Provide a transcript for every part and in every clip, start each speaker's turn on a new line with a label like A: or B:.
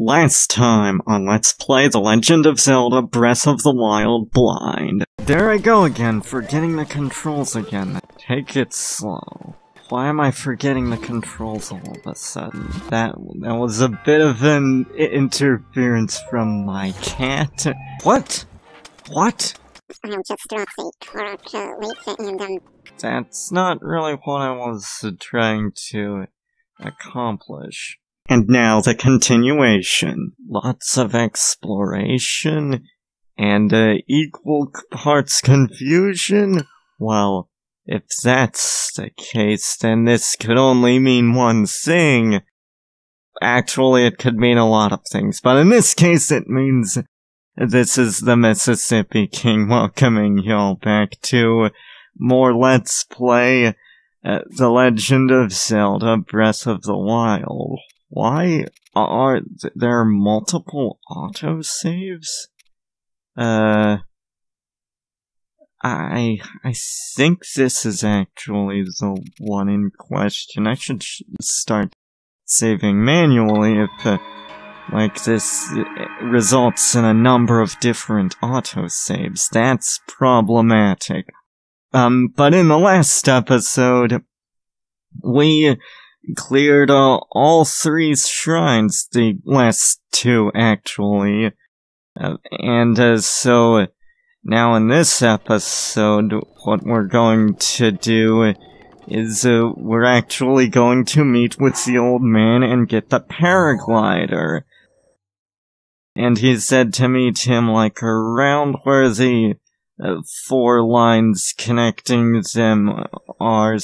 A: Last time on Let's Play The Legend of Zelda Breath of the Wild Blind. There I go again, forgetting the controls again. Take it slow. Why am I forgetting the controls all of a sudden? That was a bit of an interference from my cat. What? What?
B: I'm just dropping character and
A: That's not really what I was trying to accomplish. And now the continuation. Lots of exploration, and equal parts confusion? Well, if that's the case, then this could only mean one thing. Actually, it could mean a lot of things, but in this case it means this is the Mississippi King welcoming y'all back to more Let's Play The Legend of Zelda Breath of the Wild. Why are there multiple autosaves? I think this is actually the one in question. I should start saving manually if, like, this results in a number of different autosaves. That's problematic. But in the last episode, we cleared all three shrines, the last two actually, and so now in this episode what we're going to do is we're actually going to meet with the old man and get the Paraglider. And he said to meet him like around where the 4 lines connecting them are,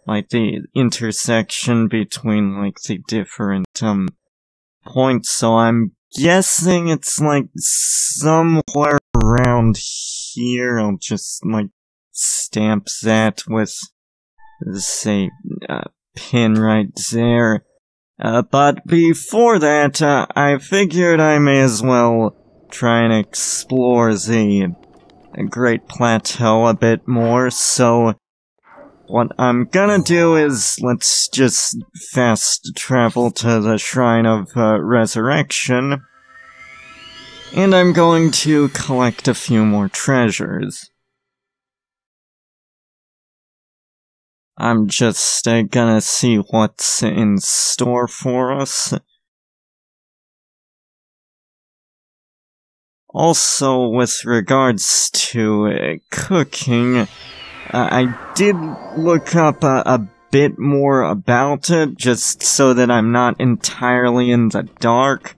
A: like the intersection between like the different points, so I'm guessing it's like somewhere around here. I'll just like stamp that with, say, pin right there. But before that, I figured I may as well try and explore the Great Plateau a bit more, so what I'm gonna do is, let's just fast travel to the Shrine of Resurrection, and I'm going to collect a few more treasures. I'm just gonna see what's in store for us. Also, with regards to cooking, I did look up a bit more about it, just so that I'm not entirely in the dark.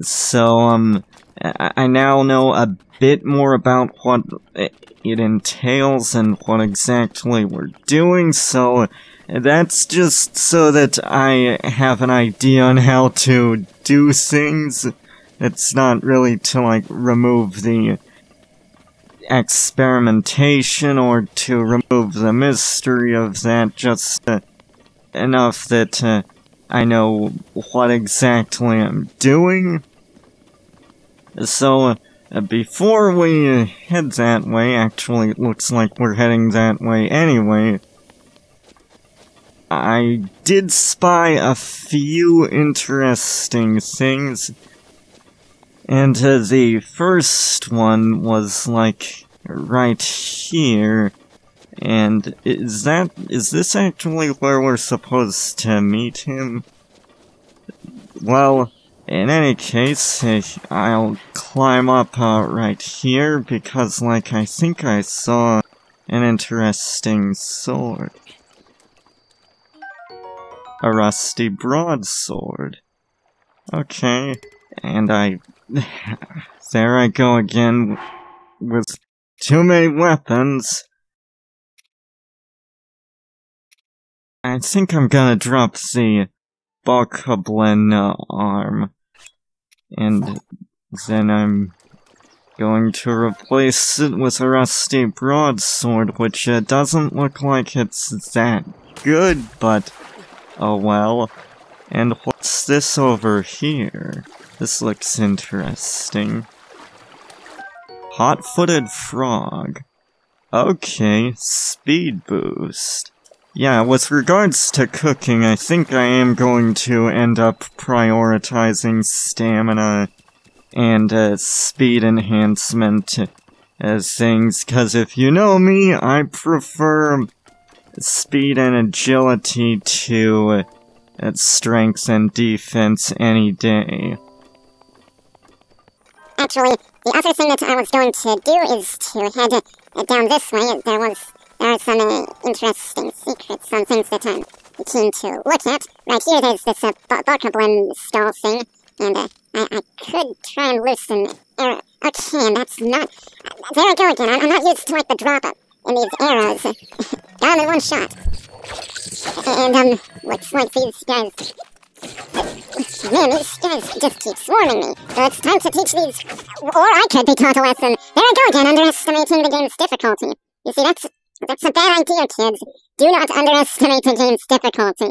A: So, I now know a bit more about what it entails and what exactly we're doing, so that's just so that I have an idea on how to do things. It's not really to, like, remove the experimentation or to remove the mystery of that, just enough that I know what exactly I'm doing. So, before we head that way, actually it looks like we're heading that way anyway, I did spy a few interesting things. And the first one was, like, right here, and is this actually where we're supposed to meet him? Well, in any case, I'll climb up right here, because, like, I think I saw an interesting sword. A rusty broadsword. Okay, and there I go again, with too many weapons. I think I'm gonna drop the Bokoblin arm, and then I'm going to replace it with a rusty broadsword, which doesn't look like it's that good, but oh well. And what's this over here? This looks interesting. Hot-footed frog. Okay, speed boost. Yeah, with regards to cooking, I think I am going to end up prioritizing stamina and speed enhancement as things, because if you know me, I prefer speed and agility to strength and defense any day.
B: Actually, the other thing that I was going to do is to head down this way. There are some interesting secrets, some things that I'm keen to look at. Right here, there's this Barkablin stall thing, and I could try and loosen arrow. Okay, that's not... There I go again. I'm not used to, like, the drop in these arrows. Got him in one shot. And, looks like these guys... Man, these guys just keep swarming me. So it's time to teach these... Or I could be taught a lesson. There I go again, underestimating the game's difficulty. You see, that's a bad idea, kids. Do not underestimate the game's difficulty.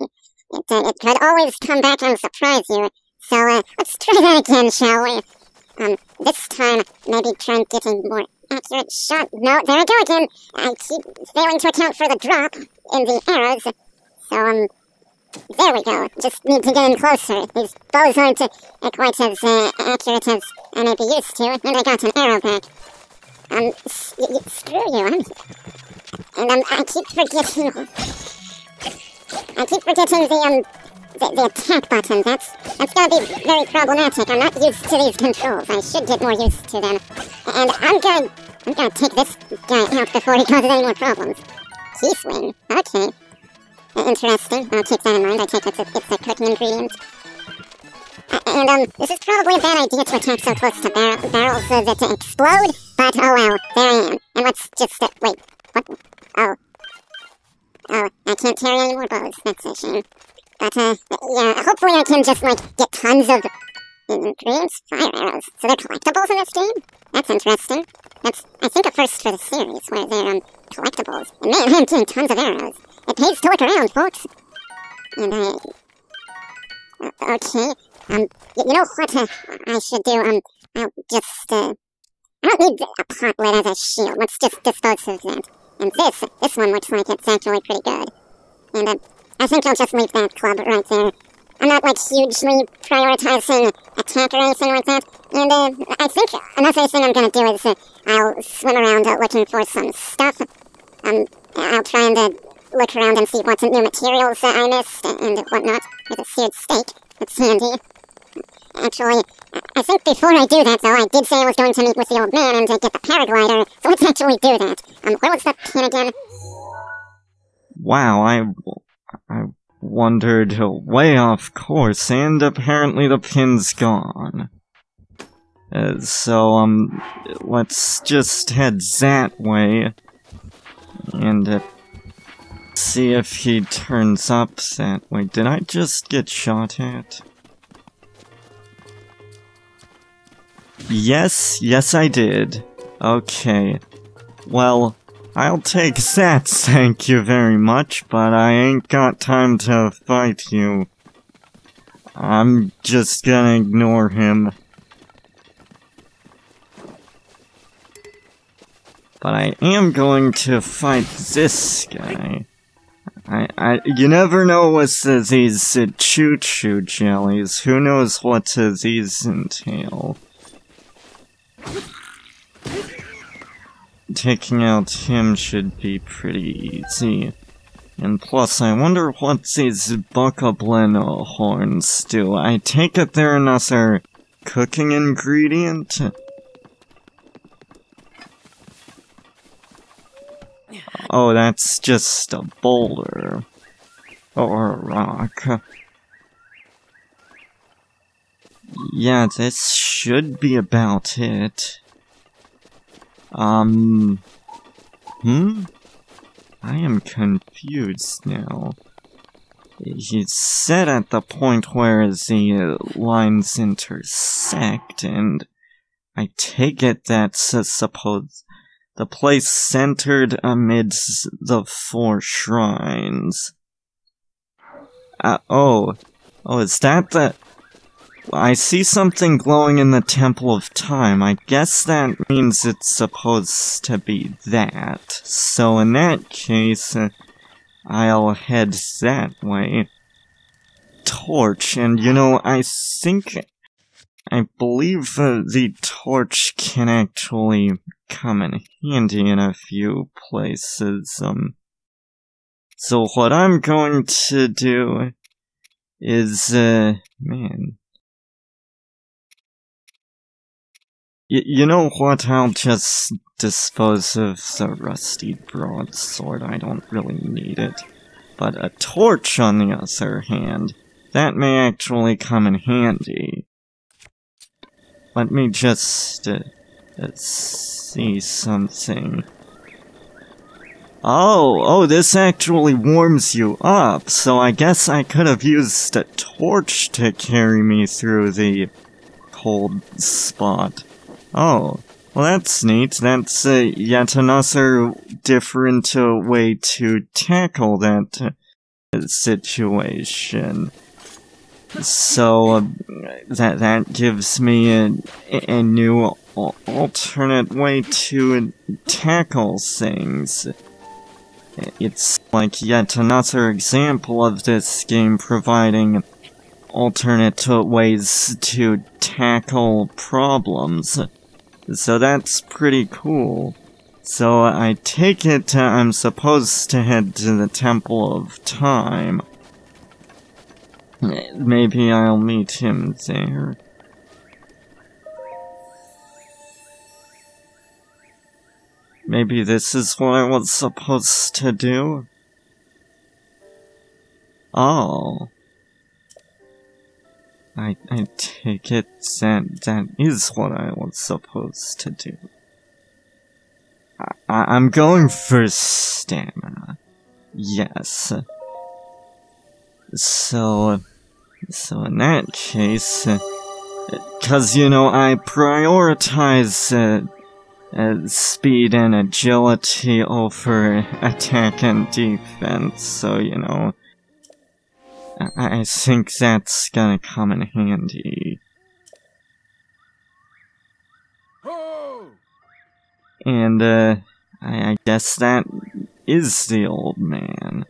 B: It could always come back and surprise you. So, let's try that again, shall we? This time, maybe try and get a more accurate shot. No, there I go again. I keep failing to account for the drop in the arrows. So, there we go. Just need to get in closer. These bows aren't quite as accurate as I may be used to, and I got an arrow back. Screw you, and I keep forgetting the attack button. That's gonna be very problematic. I'm not used to these controls. I should get more used to them. And I'm gonna take this guy out before he causes any more problems. Key swing. Okay. Interesting. I'll keep that in mind. I take it's a cooking ingredient. And, this is probably a bad idea to attack so close to barrels that explode, but oh well, there I am. And let's just, wait, what? Oh, I can't carry any more bows, that's a shame. But, yeah, hopefully I can just, like, get tons of ingredients, fire arrows. So they're collectibles in this game? That's interesting. That's, I think, a first for the series, where they're, collectibles. And man, I'm getting tons of arrows. It pays to look around, folks. And, okay. You know what I should do? I'll just, I don't need a pot lid as a shield. Let's just dispose of that. And this one looks like it's actually pretty good. And, I think I'll just leave that club right there. I'm not, like, hugely prioritizing attack or anything like that. And, I think another thing I'm gonna do is, I'll swim around looking for some stuff. I'll try and, look around and see what new materials I missed and whatnot. There's a seared steak. That's handy. Actually, I think before I do that, though, I did say I was going to meet with the old man and get the paraglider, so let's actually do that. Where was that pin again?
A: Wow, I wandered way off course, and apparently the pin's gone. So, let's just head that way, and, see if he turns up that way. Did I just get shot at? Yes, I did. Okay. Well, I'll take that, thank you very much, but I ain't got time to fight you. I'm just gonna ignore him. But I am going to fight this guy. You never know with these choo-choo jellies. Who knows what these entail. Taking out him should be pretty easy. And plus, I wonder what these Barkablin horns do. I take it they're another cooking ingredient? Oh, that's just a boulder. Or a rock. Yeah, this should be about it. I am confused now. He's set at the point where the lines intersect, and I take it that's the place centered amidst the 4 shrines. Oh, is that the... I see something glowing in the Temple of Time. I guess that means it's supposed to be that. So in that case, I'll head that way. Torch, and you know, I believe the torch can actually come in handy in a few places. So what I'm going to do is, man. You know what, I'll just dispose of the rusty broadsword, I don't really need it. But a torch, on the other hand, that may actually come in handy. Let me just, see something. Oh, this actually warms you up, so I guess I could have used a torch to carry me through the cold spot. Oh, well that's neat. That's yet another different way to tackle that situation. So, that gives me a new alternate way to tackle things. It's like yet another example of this game providing alternate ways to tackle problems. So that's pretty cool. So I take it I'm supposed to head to the Temple of Time. Maybe I'll meet him there. Maybe this is what I was supposed to do? Oh. I take it that is what I was supposed to do. I'm going for stamina. Yes. So in that case, 'cause you know, I prioritize, speed and agility over attack and defense, so you know, I think that's gonna come in handy. And, I guess that is the old man.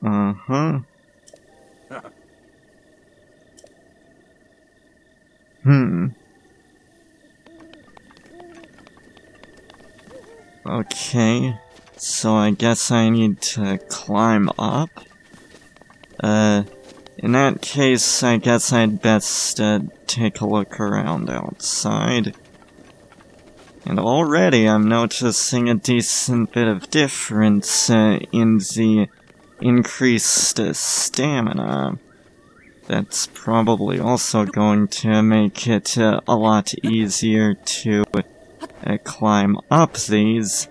A: Uh-huh. Okay, so I guess I need to climb up. In that case, I guess I'd best, take a look around outside. And already I'm noticing a decent bit of difference, in the increased, stamina. That's probably also going to make it, a lot easier to, climb up these.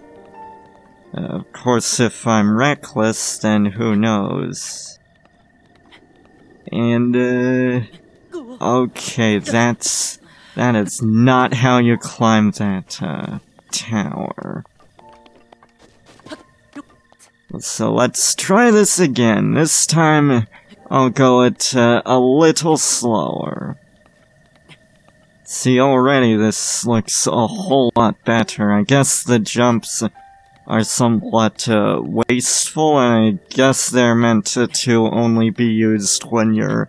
A: Of course, if I'm reckless, then who knows. And, okay, that is not how you climb that, tower. So let's try this again. This time, I'll go it, a little slower. See, already this looks a whole lot better. I guess the jumps are somewhat, wasteful, and I guess they're meant to only be used when you're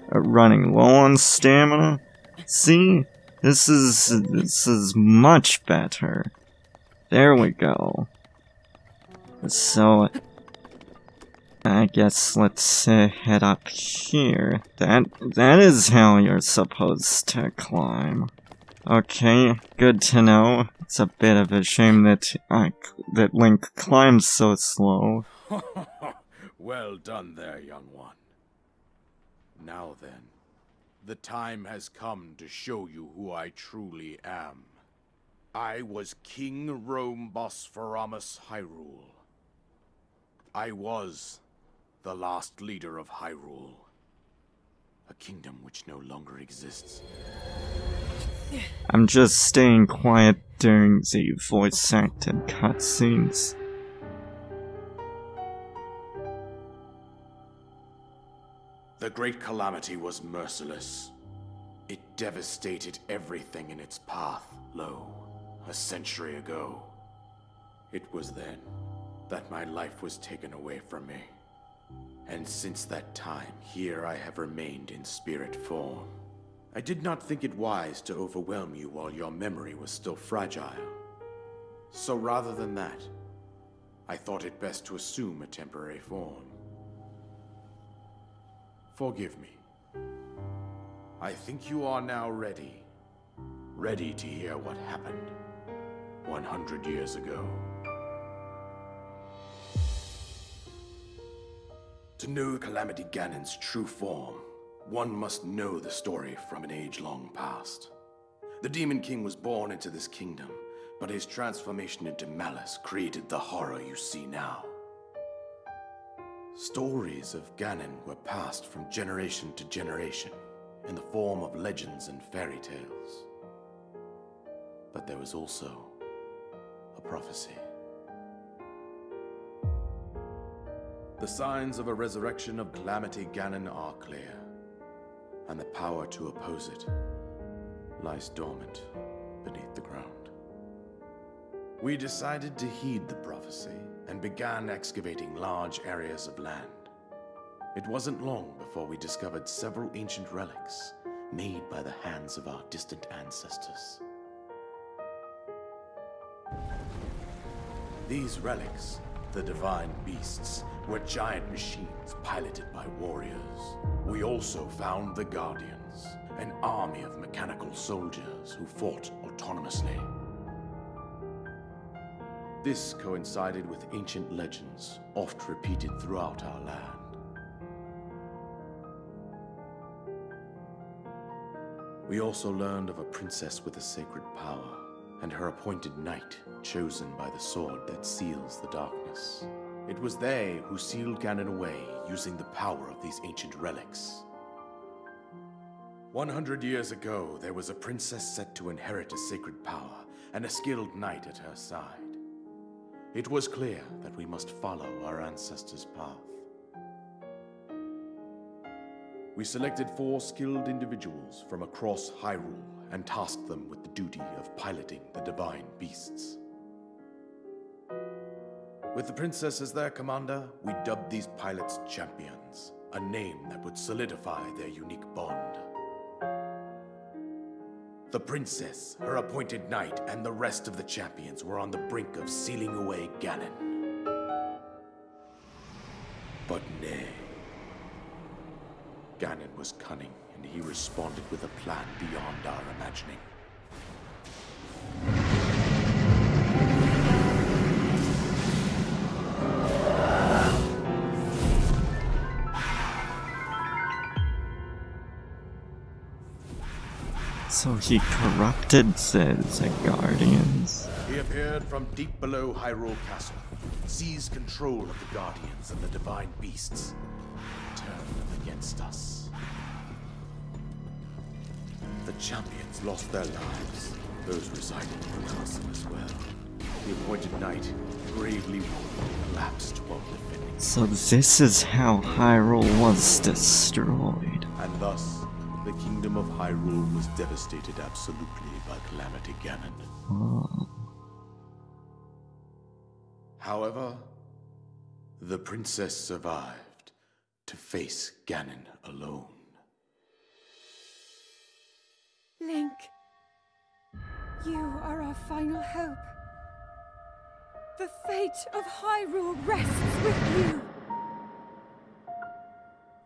A: running low on stamina. See? This is much better. There we go. So, I guess let's head up here. That is how you're supposed to climb. Okay, good to know. It's a bit of a shame that that Link climbs so slow.
C: Well done there, young one. Now then, the time has come to show you who I truly am. I was King Rome Bosphoramus Hyrule. I was the last leader of Hyrule, a kingdom which no longer exists.
A: I'm just staying quiet during the voice-acted cutscenes.
C: The Great Calamity was merciless. It devastated everything in its path, lo, a century ago. It was then that my life was taken away from me. And since that time, here I have remained in spirit form. I did not think it wise to overwhelm you while your memory was still fragile. So rather than that, I thought it best to assume a temporary form. Forgive me. I think you are now ready. Ready to hear what happened 100 years ago. To know Calamity Ganon's true form, one must know the story from an age-long past. The Demon King was born into this kingdom, but his transformation into malice created the horror you see now. Stories of Ganon were passed from generation to generation in the form of legends and fairy tales. But there was also a prophecy. The signs of a resurrection of Calamity Ganon are clear, and the power to oppose it lies dormant beneath the ground. We decided to heed the prophecy and began excavating large areas of land. It wasn't long before we discovered several ancient relics made by the hands of our distant ancestors. These relics, the divine beasts, were giant machines piloted by warriors. We also found the Guardians, an army of mechanical soldiers who fought autonomously. This coincided with ancient legends, oft repeated throughout our land. We also learned of a princess with a sacred power, and her appointed knight, chosen by the sword that seals the darkness. It was they who sealed Ganon away using the power of these ancient relics. 100 years ago, there was a princess set to inherit a sacred power, and a skilled knight at her side. It was clear that we must follow our ancestors' path. We selected 4 skilled individuals from across Hyrule and tasked them with the duty of piloting the divine beasts. With the princess as their commander, we dubbed these pilots champions, a name that would solidify their unique bond. The princess, her appointed knight, and the rest of the champions were on the brink of sealing away Ganon. But nay. Ganon was cunning, and he responded with a plan beyond our imagining.
A: So he corrupted the Guardians.
C: He appeared from deep below Hyrule Castle, seized control of the Guardians and the divine beasts, and turned them against us. The champions lost their lives, those residing in the castle as well. The appointed knight, bravely wounded, collapsed while defending.
A: So this is how Hyrule was destroyed.
C: And thus, the kingdom of Hyrule was devastated absolutely by Calamity Ganon.
A: Oh.
C: However, the princess survived to face Ganon alone.
D: Link, you are our final hope. The fate of Hyrule rests with you.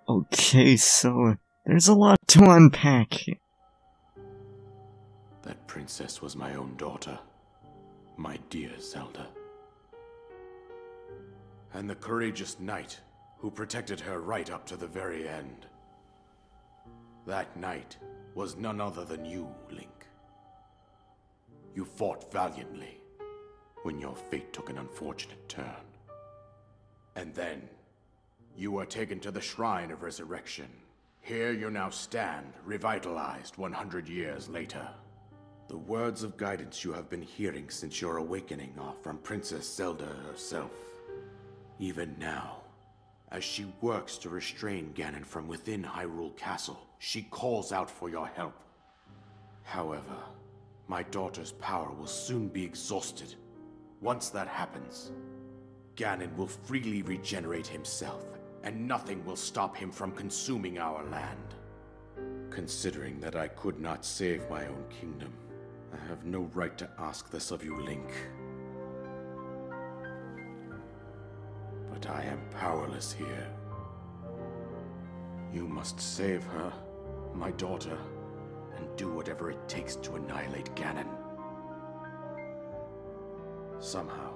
A: Okay, so there's a lot to unpack here.
C: That princess was my own daughter, my dear Zelda. And the courageous knight who protected her right up to the very end. That knight was none other than you, Link. You fought valiantly when your fate took an unfortunate turn. And then, you were taken to the Shrine of Resurrection. Here you now stand, revitalized 100 years later. The words of guidance you have been hearing since your awakening are from Princess Zelda herself. Even now, as she works to restrain Ganon from within Hyrule Castle, she calls out for your help. However, my daughter's power will soon be exhausted. Once that happens, Ganon will freely regenerate himself, and nothing will stop him from consuming our land. Considering that I could not save my own kingdom, I have no right to ask this of you, Link. But I am powerless here. You must save her, my daughter, and do whatever it takes to annihilate Ganon. Somehow,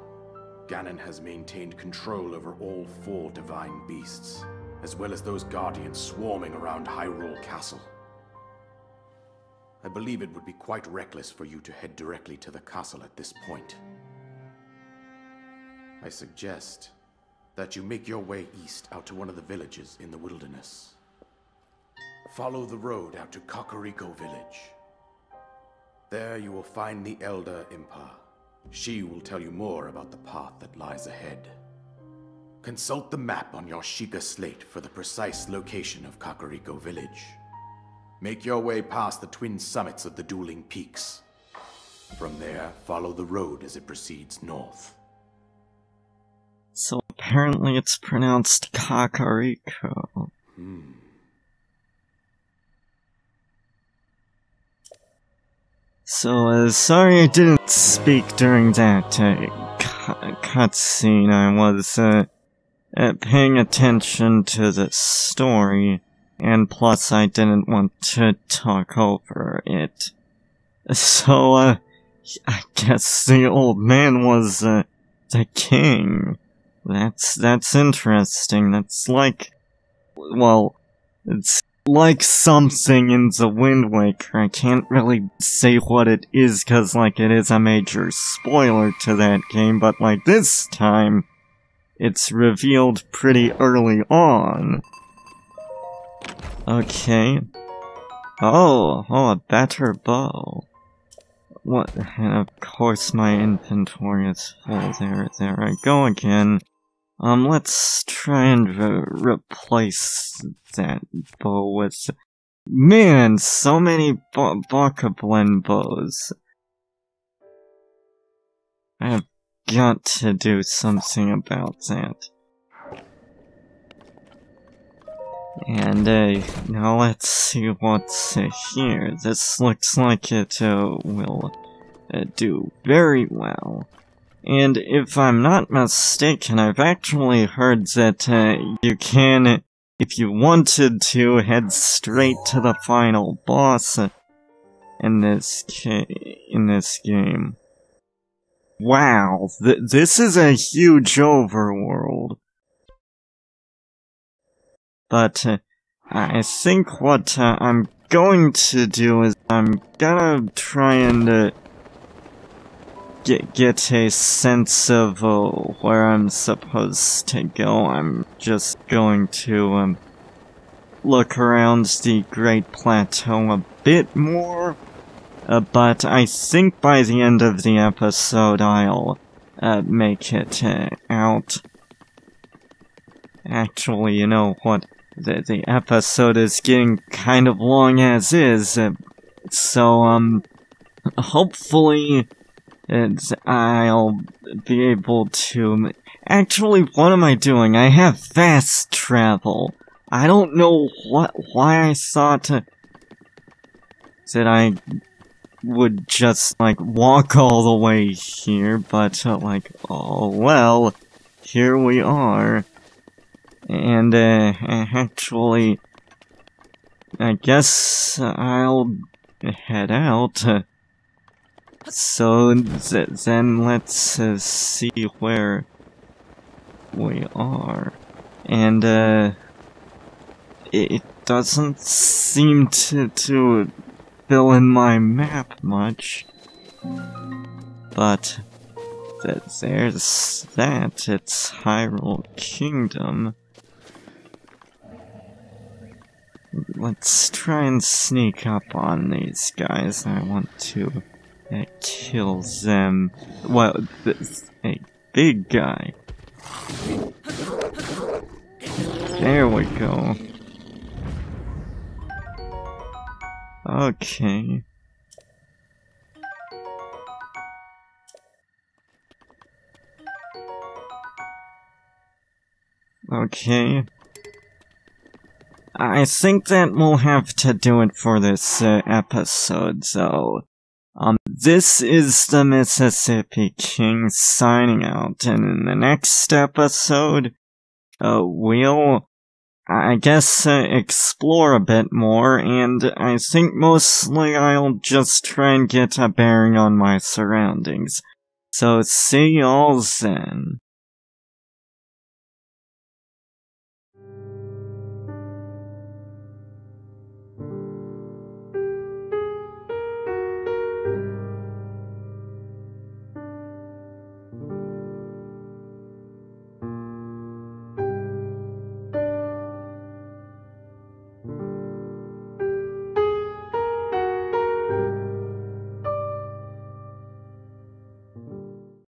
C: Ganon has maintained control over all 4 divine beasts, as well as those guardians swarming around Hyrule Castle. I believe it would be quite reckless for you to head directly to the castle at this point. I suggest that you make your way east out to one of the villages in the wilderness. Follow the road out to Kakariko Village. There you will find the Elder Impa. She will tell you more about the path that lies ahead. Consult the map on your Sheikah slate for the precise location of Kakariko Village. Make your way past the twin summits of the dueling peaks. From there, follow the road as it proceeds north.
A: So apparently it's pronounced Kakariko. So, sorry I didn't speak during that cutscene. I was paying attention to the story, and plus I didn't want to talk over it. So, I guess the old man was the king. That's interesting. That's like, well, it's like something in the Wind Waker. I can't really say what it is, cause like it is a major spoiler to that game, but like this time, it's revealed pretty early on. Okay. Oh, a better bow. What, and of course my inventory is full. There I go again. Let's try and replace that bow with... Man, so many Bokoblin bows. I have got to do something about that. And, now let's see what's here. This looks like it, will do very well. And if I'm not mistaken, I've actually heard that, you can, if you wanted to, head straight to the final boss in this game. Wow, this is a huge overworld. But, I think what, I'm going to do is I'm gonna try and, get a sense of where I'm supposed to go. I'm just going to look around the Great Plateau a bit more, but I think by the end of the episode I'll make it out. Actually, you know what? The episode is getting kind of long as is, so hopefully I'll be able to... Actually, what am I doing? I have fast travel. I don't know why I thought that I would just, like, walk all the way here, but, like, oh well, here we are. And, actually, I guess I'll head out. So, then let's see where we are. And, it doesn't seem to fill in my map much. But, there's that. It's Hyrule Kingdom. Let's try and sneak up on these guys. I want to kill them. Well, a big guy. There we go. Okay. Okay. I think that will have to do it for this episode, though. This is the Mississippi King signing out, and in the next episode, we'll, I guess, explore a bit more, and I think mostly I'll just try and get a bearing on my surroundings. So see y'all then.